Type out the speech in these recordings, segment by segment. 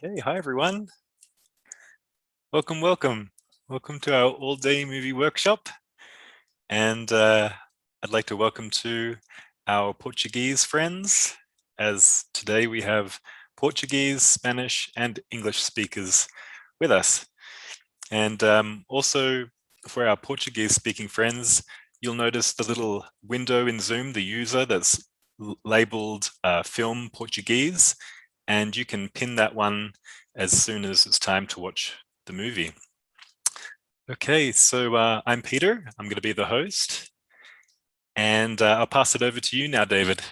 Okay, hi everyone. Welcome. Welcome to our all-day movie workshop. And I'd like to welcome to our Portuguese friends, as today we have Portuguese, Spanish, and English speakers with us. And also for our Portuguese speaking friends, you'll notice the little window in Zoom, the user that's labeled Film Portuguese, and you can pin that one as soon as it's time to watch the movie. Okay, so I'm Peter. I'm going to be the host, and I'll pass it over to you now, David.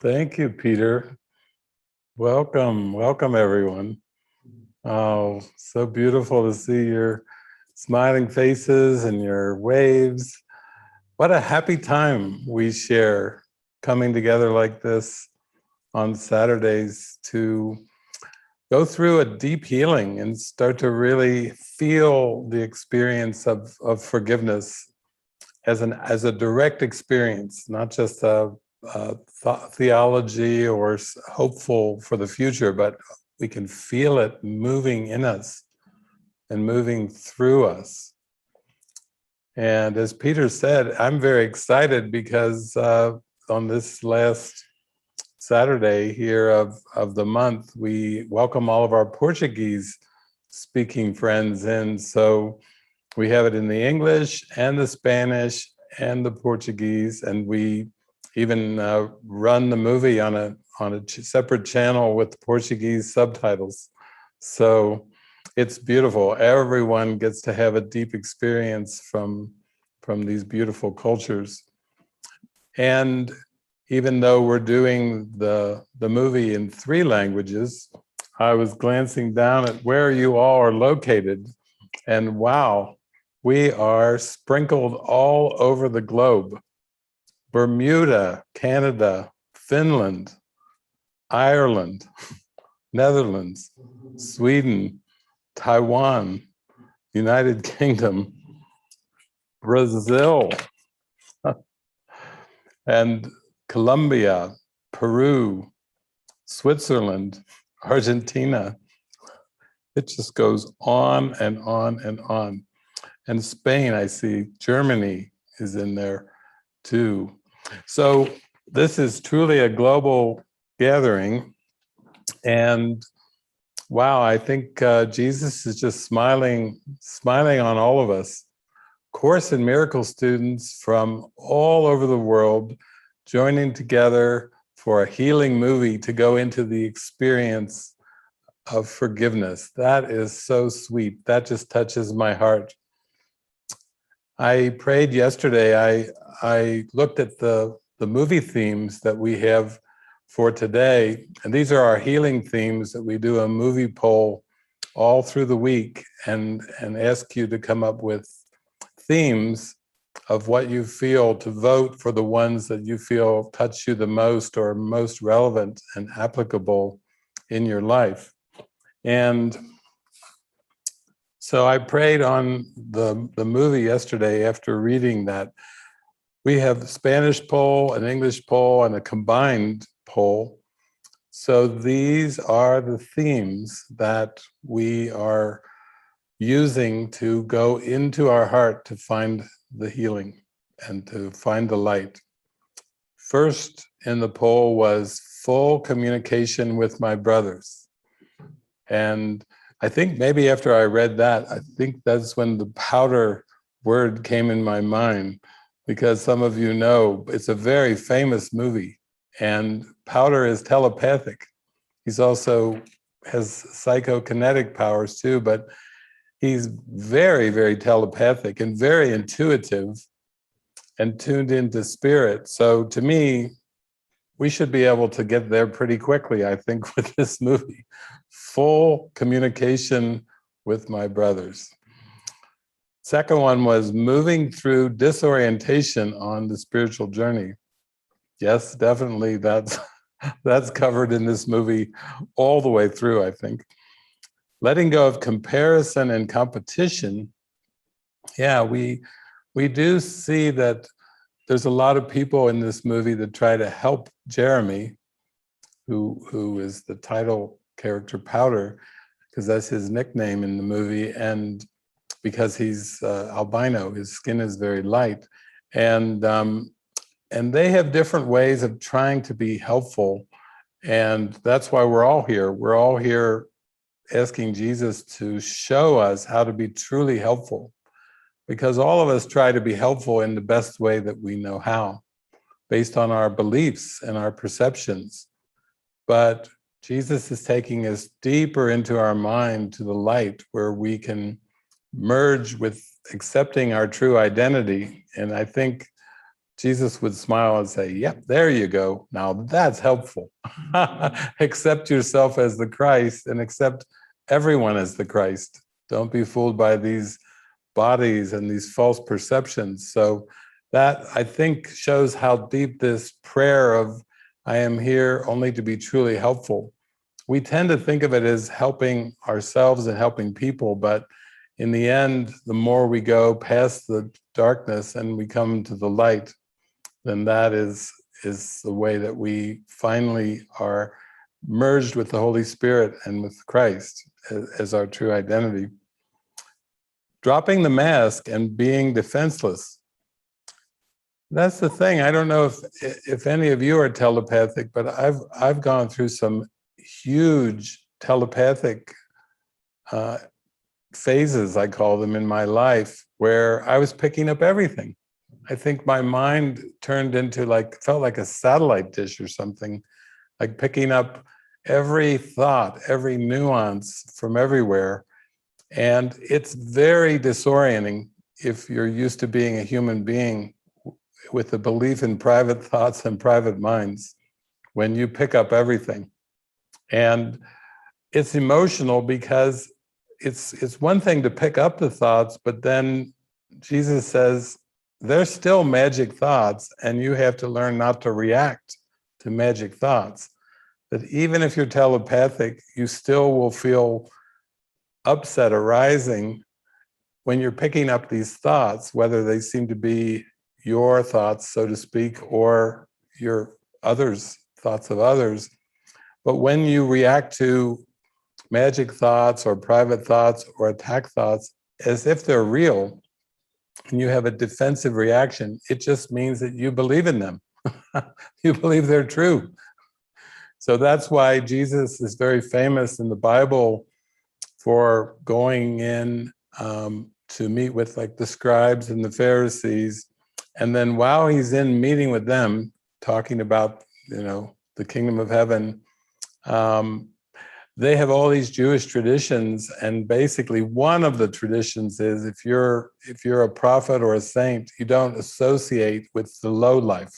Thank you, Peter. Welcome everyone. Oh, so beautiful to see your smiling faces and your waves. What a happy time we share coming together like this on Saturdays to go through a deep healing and start to really feel the experience of forgiveness as a direct experience, not just a theology or hopeful for the future, but we can feel it moving in us and moving through us. And as Peter said, I'm very excited because on this last Saturday here of the month, we welcome all of our Portuguese speaking friends in. So we have it in the English and the Spanish and the Portuguese, and we even run the movie on a separate channel with Portuguese subtitles. So it's beautiful. Everyone gets to have a deep experience from these beautiful cultures. And even though we're doing the movie in 3 languages, I was glancing down at where you all are located, and wow, we are sprinkled all over the globe. Bermuda, Canada, Finland, Ireland, Netherlands, Sweden, Taiwan, United Kingdom, Brazil, and Colombia, Peru, Switzerland, Argentina. It just goes on and on and on. And Spain, I see, Germany is in there too. So this is truly a global gathering. And wow, I think Jesus is just smiling on all of us. Course in Miracle students from all over the world joining together for a healing movie to go into the experience of forgiveness. That is so sweet. That just touches my heart. I prayed yesterday. I looked at the movie themes that we have for today, and these are our healing themes that we do a movie poll all through the week and ask you to come up with themes of what you feel, to vote for the ones that you feel touch you the most or most relevant and applicable in your life. And so I prayed on the movie yesterday after reading that. We have a Spanish poll, an English poll, and a combined poll. So these are the themes that we are using to go into our heart to find the healing and to find the light. First in the poll was full communication with my brothers. And I think maybe after I read that, I think that's when the powder word came in my mind, because some of you know it's a very famous movie, and Powder is telepathic. He's also has psychokinetic powers too, but he's very, very telepathic and very intuitive and tuned into spirit. So to me, we should be able to get there pretty quickly, I think, with this movie. Full communication with my brothers. Second one was moving through disorientation on the spiritual journey. Yes, definitely, that's covered in this movie all the way through, I think. Letting go of comparison and competition. Yeah, we do see that there's a lot of people in this movie that try to help Jeremy, who is the title character Powder, because that's his nickname in the movie, and because he's albino, his skin is very light, and they have different ways of trying to be helpful, and that's why we're all here. We're all here asking Jesus to show us how to be truly helpful, because all of us try to be helpful in the best way that we know how, based on our beliefs and our perceptions. But Jesus is taking us deeper into our mind to the light, where we can merge with accepting our true identity. And I think Jesus would smile and say, yep, there you go. Now that's helpful. Accept yourself as the Christ and accept everyone as the Christ. Don't be fooled by these bodies and these false perceptions. So that, I think, shows how deep this prayer of, I am here only to be truly helpful. We tend to think of it as helping ourselves and helping people, but in the end, the more we go past the darkness and we come to the light, then that is the way that we finally are merged with the Holy Spirit and with Christ as our true identity. Dropping the mask and being defenseless. That's the thing. I don't know if any of you are telepathic, but I've gone through some huge telepathic phases, I call them, in my life, where I was picking up everything. I think my mind turned into felt like a satellite dish or something, like picking up every thought, every nuance from everywhere. And it's very disorienting if you're used to being a human being with a belief in private thoughts and private minds, when you pick up everything. And it's emotional because it's one thing to pick up the thoughts, but then Jesus says, they're still magic thoughts, and you have to learn not to react to magic thoughts. That even if you're telepathic, you still will feel upset arising when you're picking up these thoughts, whether they seem to be your thoughts, so to speak, or your thoughts of others. But when you react to magic thoughts or private thoughts or attack thoughts as if they're real, and you have a defensive reaction, it just means that you believe in them. You believe they're true. So that's why Jesus is very famous in the Bible for going in to meet with the scribes and the Pharisees. And then while he's in meeting with them, talking about, the kingdom of heaven, they have all these Jewish traditions, and basically one of the traditions is if you're a prophet or a saint, you don't associate with the low life.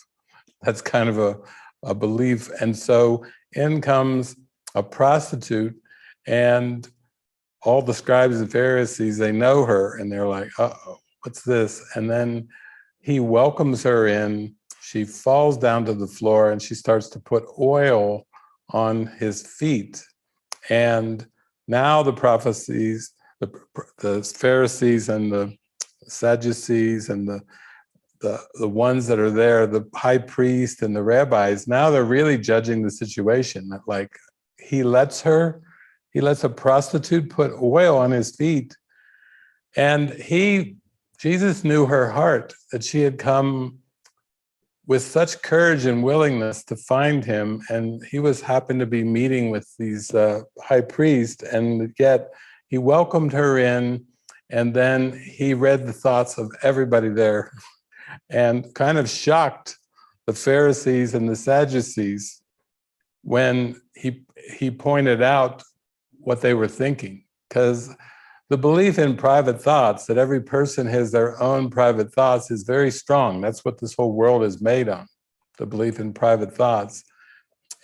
That's kind of a belief. And so in comes a prostitute, and all the scribes and Pharisees, they know her, and they're like, uh-oh, what's this? And then he welcomes her in. She falls down to the floor, and she starts to put oil on his feet. And now the prophecies, the Pharisees and the Sadducees and the ones that are there, the high priest and the rabbis, now they're really judging the situation. That he lets a prostitute put oil on his feet. And Jesus knew her heart, that she had come with such courage and willingness to find him, and he happened to be meeting with these high priests, and yet he welcomed her in, and then he read the thoughts of everybody there, and kind of shocked the Pharisees and the Sadducees when he pointed out what they were thinking, because the belief in private thoughts, that every person has their own private thoughts, is very strong. That's what this whole world is made on, the belief in private thoughts.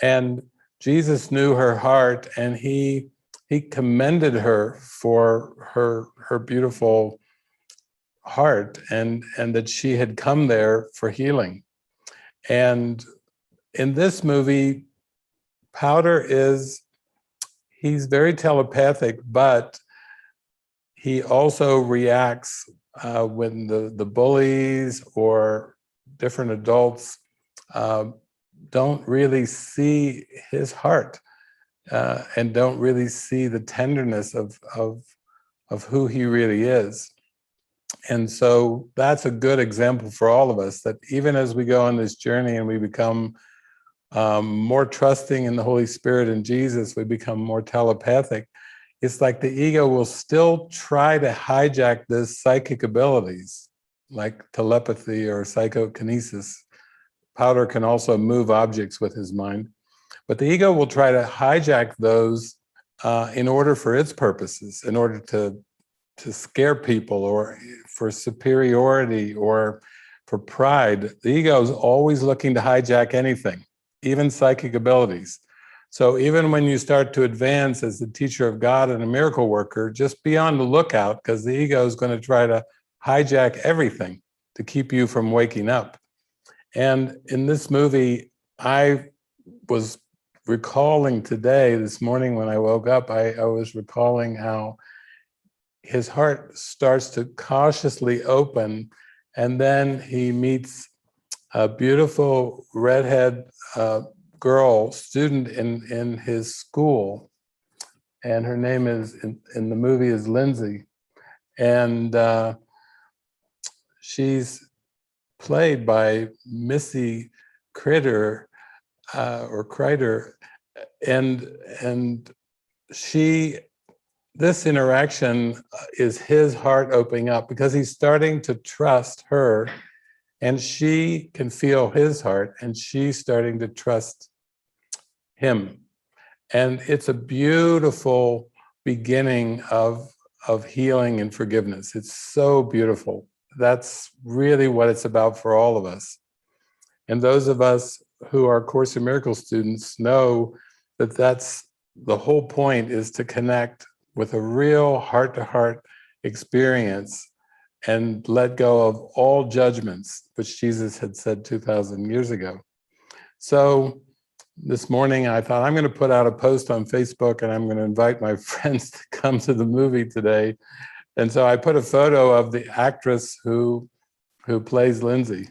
And Jesus knew her heart, and he commended her for her beautiful heart, and that she had come there for healing. And in this movie, Powder he's very telepathic, but he also reacts when the bullies or different adults don't really see his heart, and don't really see the tenderness of who he really is. And so that's a good example for all of us, that even as we go on this journey and we become more trusting in the Holy Spirit and Jesus, we become more telepathic. It's like the ego will still try to hijack those psychic abilities, like telepathy or psychokinesis. Powder can also move objects with his mind. But the ego will try to hijack those in order for its purposes, in order to scare people, or for superiority, or for pride. The ego is always looking to hijack anything, even psychic abilities. So even when you start to advance as the teacher of God and a miracle worker, just be on the lookout, because the ego is going to try to hijack everything to keep you from waking up. And in this movie, I was recalling today, this morning when I woke up, I was recalling how his heart starts to cautiously open, and then he meets a beautiful redhead girl, student in his school, and her name is, in the movie, is Lindsay. And she's played by Missy Critter, or Kreider, and she, this interaction is his heart opening up, because he's starting to trust her, and she can feel his heart, and she's starting to trust him. And it's a beautiful beginning of healing and forgiveness. It's so beautiful. That's really what it's about for all of us. And those of us who are Course in Miracles students know that that's the whole point, is to connect with a real heart-to-heart experience and let go of all judgments, which Jesus had said 2,000 years ago. So this morning I thought, I'm going to put out a post on Facebook, and I'm going to invite my friends to come to the movie today. And so I put a photo of the actress who plays Lindsay.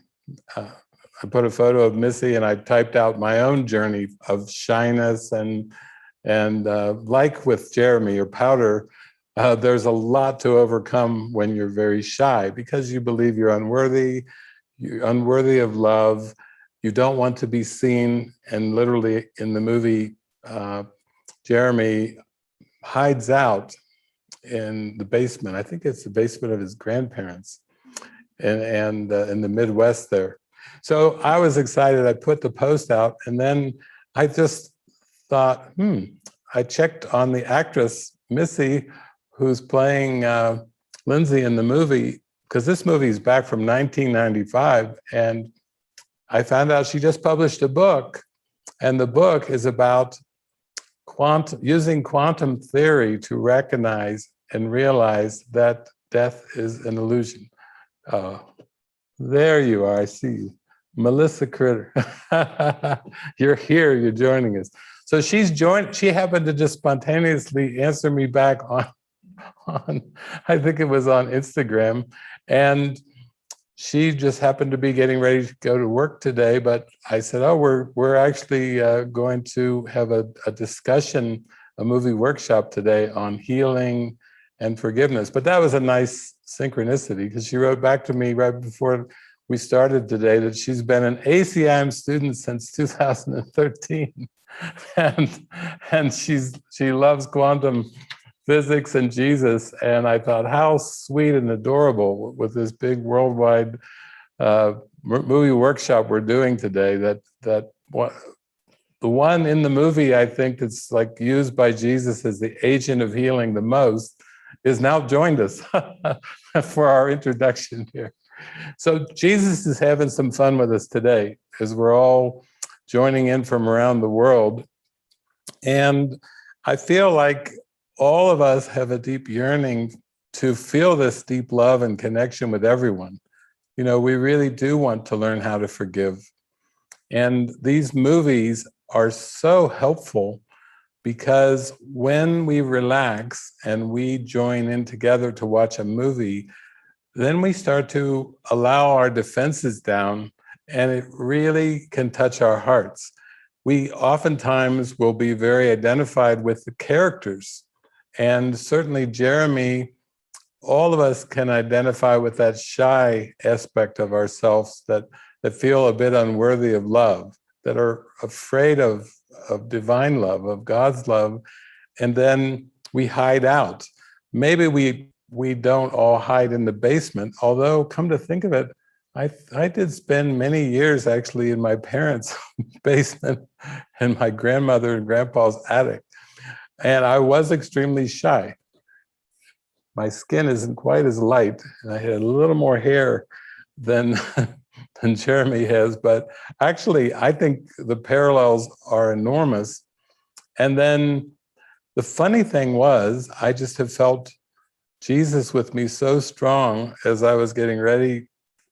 I put a photo of Missy, and I typed out my own journey of shyness, and like with Jeremy or Powder, there's a lot to overcome when you're very shy, because you believe you're unworthy of love, you don't want to be seen, and literally in the movie, Jeremy hides out in the basement. I think it's the basement of his grandparents, and in the Midwest there. So I was excited. I put the post out, and then I just thought, I checked on the actress, Missy, who's playing Lindsay in the movie, because this movie is back from 1995, and I found out she just published a book, and the book is about using quantum theory to recognize and realize that death is an illusion. There you are, I see you. Melissa Critter. You're here, you're joining us. So she happened to just spontaneously answer me back on I think it was on Instagram, and she just happened to be getting ready to go to work today. But I said, oh, we're actually going to have a discussion, a movie workshop today on healing and forgiveness. But that was a nice synchronicity, because she wrote back to me right before we started today that she's been an ACIM student since 2013, and she loves quantum physics and Jesus. And I thought, how sweet and adorable with this big worldwide movie workshop we're doing today. The one in the movie, I think, that's like used by Jesus as the agent of healing the most, is now joined us for our introduction here. So Jesus is having some fun with us today, as we're all joining in from around the world. And I feel like all of us have a deep yearning to feel this deep love and connection with everyone. You know, we really do want to learn how to forgive. And these movies are so helpful, because when we relax and we join in together to watch a movie, then we start to allow our defenses down, and it really can touch our hearts. We oftentimes will be very identified with the characters, and certainly Jeremy, all of us can identify with that shy aspect of ourselves that feel a bit unworthy of love, that are afraid of divine love, of God's love, and then we hide out. Maybe we don't all hide in the basement, although come to think of it, I did spend many years actually in my parents' basement and my grandmother and grandpa's attic. And I was extremely shy. My skin isn't quite as light, and I had a little more hair than than Jeremy has, but actually I think the parallels are enormous. And then the funny thing was, I just have felt Jesus with me so strong as I was getting ready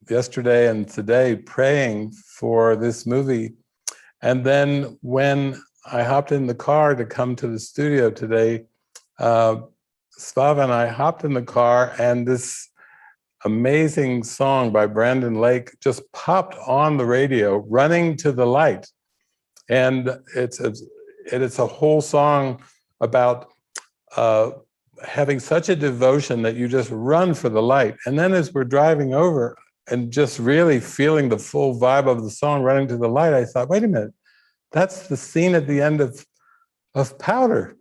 yesterday and today praying for this movie. And then when I hopped in the car to come to the studio today, Svava and I hopped in the car, and this amazing song by Brandon Lake just popped on the radio, Running to the Light. And it's a whole song about having such a devotion that you just run for the light. And then as we're driving over and just really feeling the full vibe of the song, Running to the Light, I thought, wait a minute, that's the scene at the end of Powder.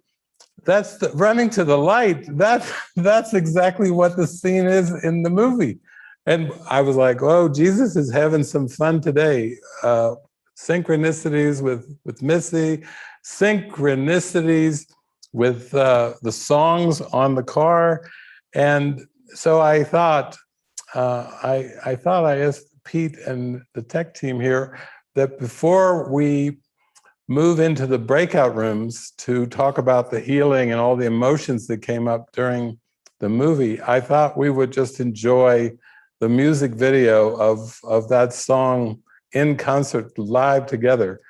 That's the Running to the Light. That's exactly what the scene is in the movie. And I was like, oh, Jesus is having some fun today. Synchronicities with Missy, synchronicities with the songs on the car. And so I thought, I asked Pete and the tech team here that before we move into the breakout rooms to talk about the healing and all the emotions that came up during the movie, I thought we would just enjoy the music video of that song in concert, live together.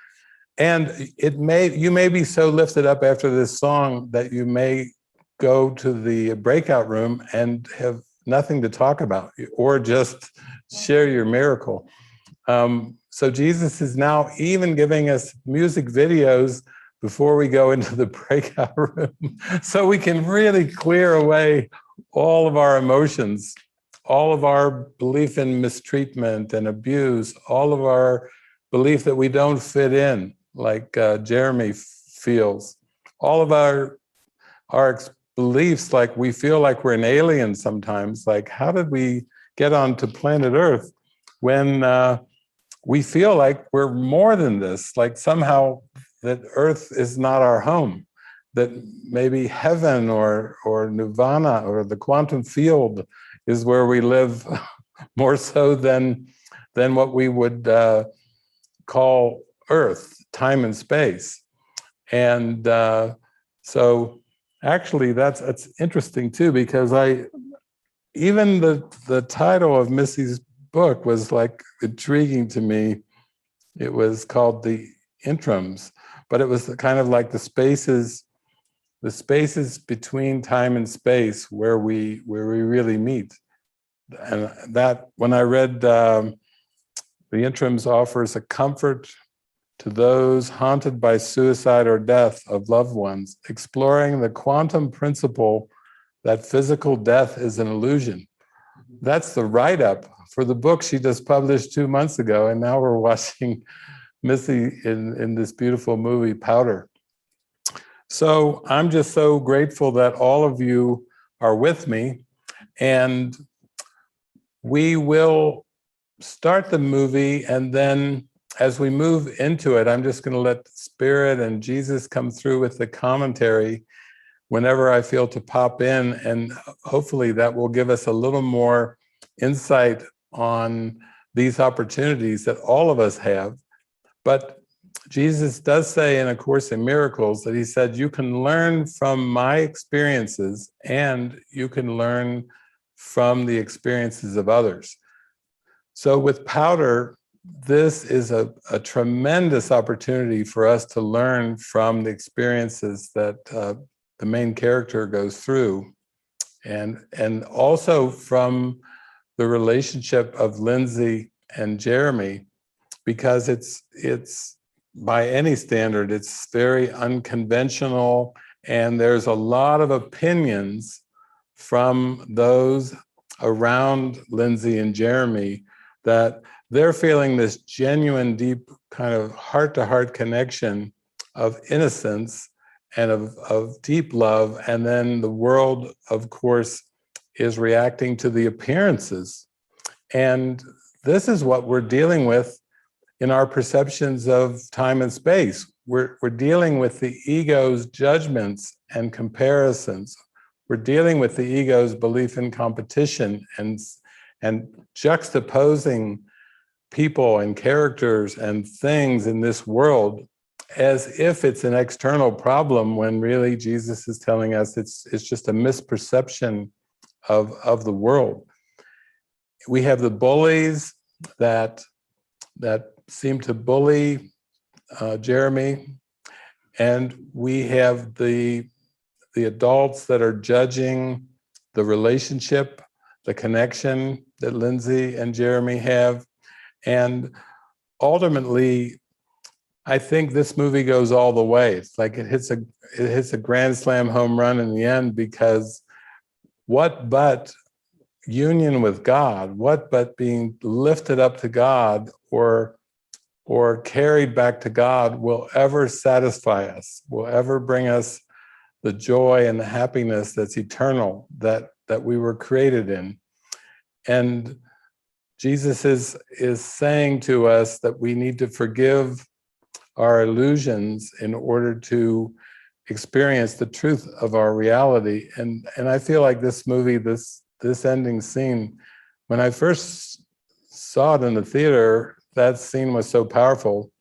And you may be so lifted up after this song that you may go to the breakout room and have nothing to talk about, or just share your miracle. So Jesus is now even giving us music videos before we go into the breakout room, so we can really clear away all of our emotions, all of our belief in mistreatment and abuse, all of our belief that we don't fit in, like Jeremy feels, all of our beliefs, like we feel like we're an alien sometimes, like how did we get onto planet Earth when we feel like we're more than this, like somehow that Earth is not our home, that maybe heaven or nirvana or the quantum field is where we live more so than what we would call Earth, time and space. And so actually that's interesting too, because even the title of Missy's book was like intriguing to me. It was called The Interims, but it was kind of like the spaces between time and space where we really meet. And that, when I read The Interims, offers a comfort to those haunted by suicide or death of loved ones, exploring the quantum principle that physical death is an illusion. That's the write-up for the book she just published 2 months ago, and now we're watching Missy in this beautiful movie, Powder. So I'm just so grateful that all of you are with me, and we will start the movie, and then as we move into it, I'm just going to let Spirit and Jesus come through with the commentary whenever I feel to pop in, and hopefully that will give us a little more insight on these opportunities that all of us have. But Jesus does say in A Course in Miracles that he said, you can learn from my experiences and you can learn from the experiences of others. So with Powder, this is a tremendous opportunity for us to learn from the experiences that the main character goes through, and also from the relationship of Lindsay and Jeremy, because it's by any standard, it's very unconventional, and there's a lot of opinions from those around Lindsay and Jeremy that they're feeling this genuine, deep kind of heart-to-heart connection of innocence and of deep love. And then the world, of course, is reacting to the appearances. And this is what we're dealing with in our perceptions of time and space. We're dealing with the ego's judgments and comparisons. We're dealing with the ego's belief in competition and juxtaposing people and characters and things in this world as if it's an external problem, when really Jesus is telling us it's just a misperception of the world. We have the bullies that seem to bully Jeremy, and we have the adults that are judging the relationship, the connection that Lindsay and Jeremy have. And ultimately, I think this movie goes all the way. It's like it hits a grand slam home run in the end, because what but union with God, what but being lifted up to God or carried back to God will ever satisfy us, will ever bring us the joy and the happiness that's eternal, that we were created in. And Jesus is saying to us that we need to forgive our illusions in order to experience the truth of our reality. And I feel like this movie, this ending scene, when I first saw it in the theater, that scene was so powerful.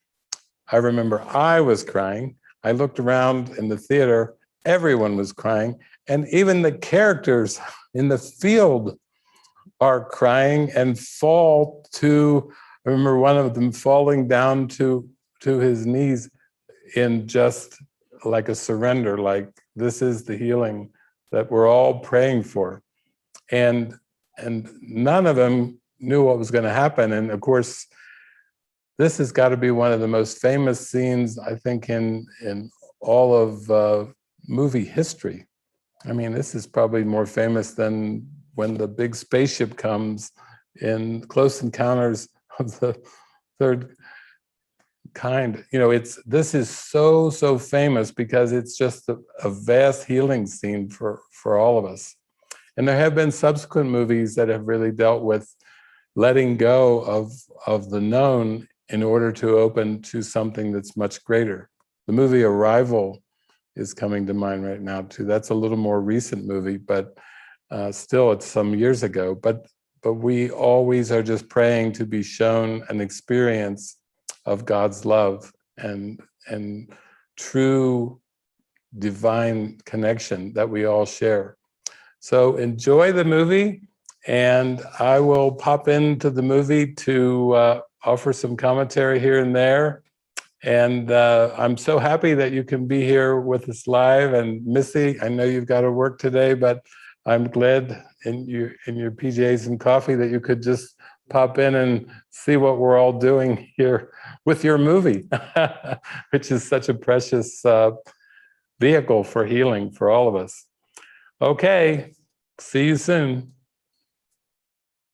I remember I was crying. I looked around in the theater, everyone was crying, and even the characters in the field are crying and fall to, I remember one of them falling down to his knees in just like a surrender, like this is the healing that we're all praying for. And none of them knew what was going to happen. And of course, this has got to be one of the most famous scenes, I think, in all of movie history. I mean, this is probably more famous than when the big spaceship comes in Close Encounters of the Third Kind. You know, this is so famous because it's just a vast healing scene for all of us. And there have been subsequent movies that have really dealt with letting go of the known in order to open to something that's much greater. The movie Arrival is coming to mind right now too. That's a little more recent movie, but still it's some years ago. But we always are just praying to be shown an experience of God's love and true divine connection that we all share. So enjoy the movie, and I will pop into the movie to offer some commentary here and there. And I'm so happy that you can be here with us live. And Missy, I know you've got to work today, but I'm glad in your PJs and coffee that you could just pop in and see what we're all doing here with your movie, which is such a precious vehicle for healing for all of us. Okay, see you soon.